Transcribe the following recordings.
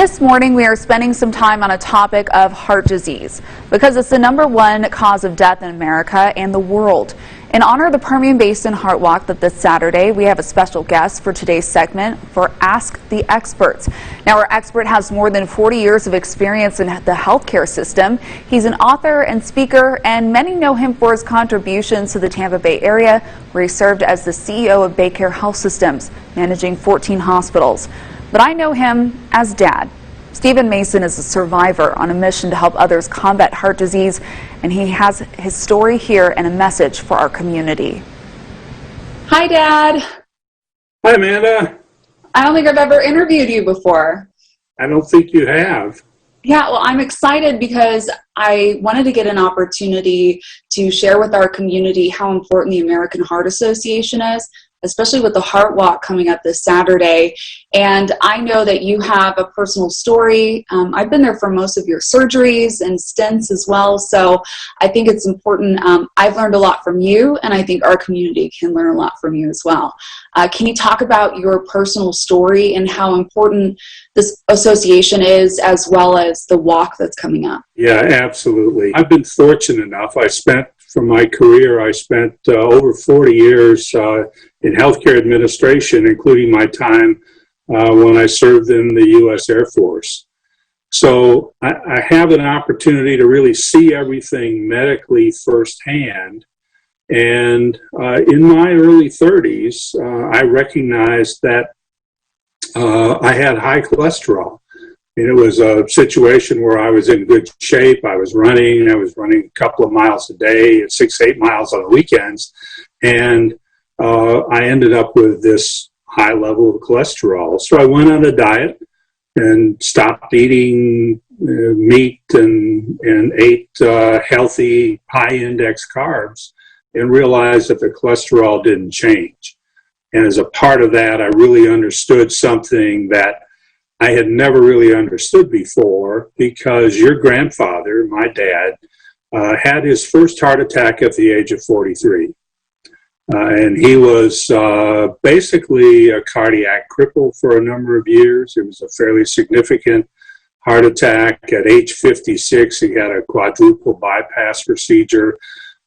This morning we are spending some time on a topic of heart disease because it's the #1 cause of death in America and the world. In honor of the Permian Basin Heart Walk that this Saturday, we have a special guest for today's segment for Ask the Experts. Now, our expert has more than 40 years of experience in the healthcare system. He's an author and speaker, and many know him for his contributions to the Tampa Bay area, where he served as the CEO of BayCare Health Systems, managing 14 hospitals. But I know him as Dad. Stephen Mason is a survivor on a mission to help others combat heart disease, and he has his story here and a message for our community. Hi, Dad. Hi, Amanda. I don't think I've ever interviewed you before. I don't think you have. Yeah, well, I'm excited because I wanted to get an opportunity to share with our community how important the American Heart Association is, especially with the Heart Walk coming up this Saturday. And I know that you have a personal story. I've been there for most of your surgeries and stents as well. So I think it's important. I've learned a lot from you, and I think our community can learn a lot from you as well. Can you talk about your personal story and how important this association is, as well as the walk that's coming up? Yeah, absolutely. I've been fortunate enough. For my career, I spent over 40 years in healthcare administration, including my time when I served in the U.S. Air Force. So I have an opportunity to really see everything medically firsthand. And in my early 30s, I recognized that I had high cholesterol. It was a situation where I was in good shape. I was running a couple of miles a day, 6 to 8 miles on the weekends. And I ended up with this high level of cholesterol. So I went on a diet and stopped eating meat and ate healthy, high index carbs, and realized that the cholesterol didn't change. And as a part of that, I really understood something that I had never really understood before, because your grandfather, my dad, had his first heart attack at the age of 43. And he was basically a cardiac cripple for a number of years. It was a fairly significant heart attack. At age 56, he had a quadruple bypass procedure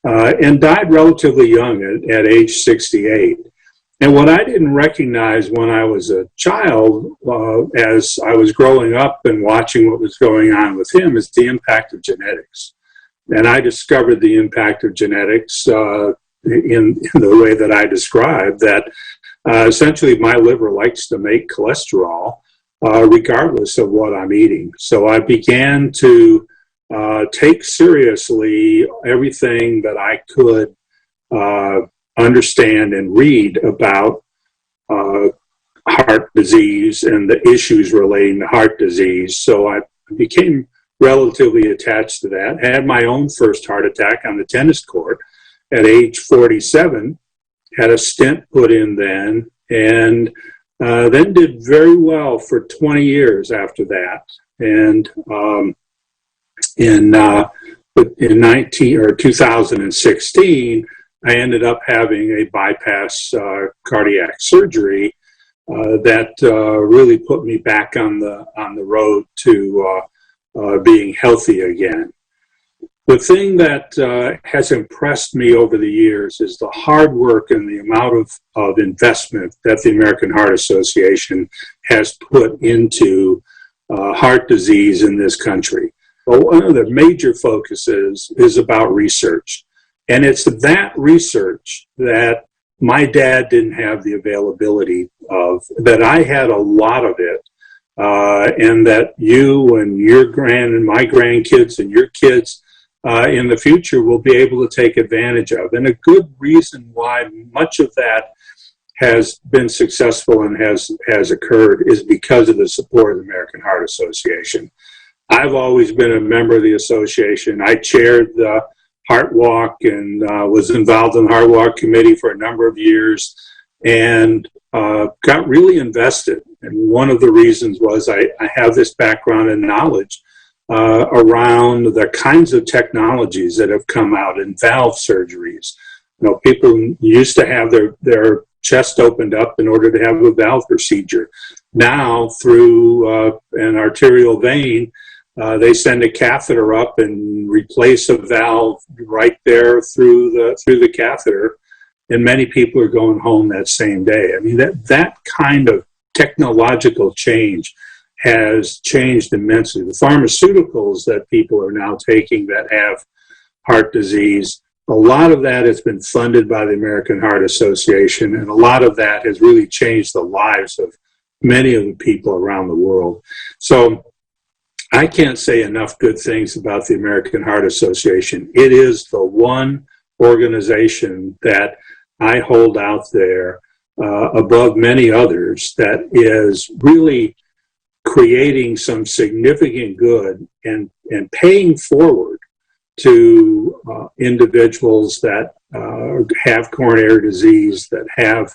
and died relatively young at age 68. And what I didn't recognize when I was a child, as I was growing up and watching what was going on with him, is the impact of genetics. And I discovered the impact of genetics in the way that I described, that essentially my liver likes to make cholesterol regardless of what I'm eating. So I began to take seriously everything that I could understand and read about heart disease and the issues relating to heart disease. So I became relatively attached to that. Had my own first heart attack on the tennis court at age 47, had a stent put in then, and then did very well for 20 years after that. And in 2016, I ended up having a bypass cardiac surgery that really put me back on the road to being healthy again. The thing that has impressed me over the years is the hard work and the amount of investment that the American Heart Association has put into heart disease in this country. Well, one of the major focuses is about research. And it's that research that my dad didn't have the availability of, that I had a lot of it, and that you and and my grandkids and your kids in the future will be able to take advantage of. And a good reason why much of that has been successful and has occurred is because of the support of the American Heart Association. I've always been a member of the association. I chaired the Heart Walk and was involved in the Heart Walk committee for a number of years, and got really invested. And one of the reasons was I have this background and knowledge around the kinds of technologies that have come out in valve surgeries. You know, people used to have their chest opened up in order to have a valve procedure. Now, through an arterial vein, they send a catheter up and replace a valve right there through the catheter, and many people are going home that same day. I mean, that kind of technological change has changed immensely. The pharmaceuticals that people are now taking that have heart disease, a lot of that has been funded by the American Heart Association, and a lot of that has really changed the lives of many of the people around the world. So I can't say enough good things about the American Heart Association. It is the one organization that I hold out there above many others that is really creating some significant good and paying forward to individuals that have coronary disease, that have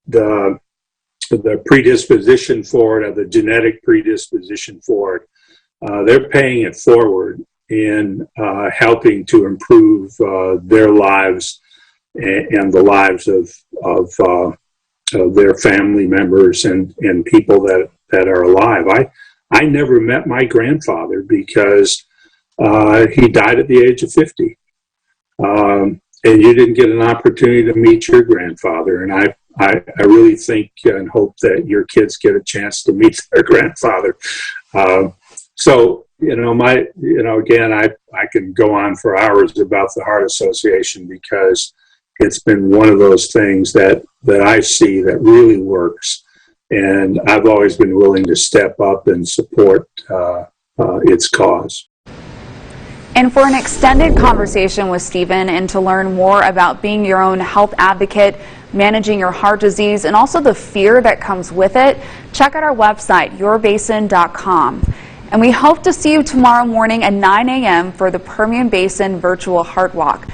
the predisposition for it, or the genetic predisposition for it. They're paying it forward in helping to improve their lives and the lives of their family members and people that are alive. I never met my grandfather because he died at the age of 50. And you didn't get an opportunity to meet your grandfather. And I really think and hope that your kids get a chance to meet their grandfather. So, again, I can go on for hours about the Heart Association because it's been one of those things that I see that really works. And I've always been willing to step up and support its cause. And for an extended conversation with Stephen and to learn more about being your own health advocate, managing your heart disease, and also the fear that comes with it, check out our website, yourbasin.com. And we hope to see you tomorrow morning at 9 a.m. for the Permian Basin Virtual Heart Walk.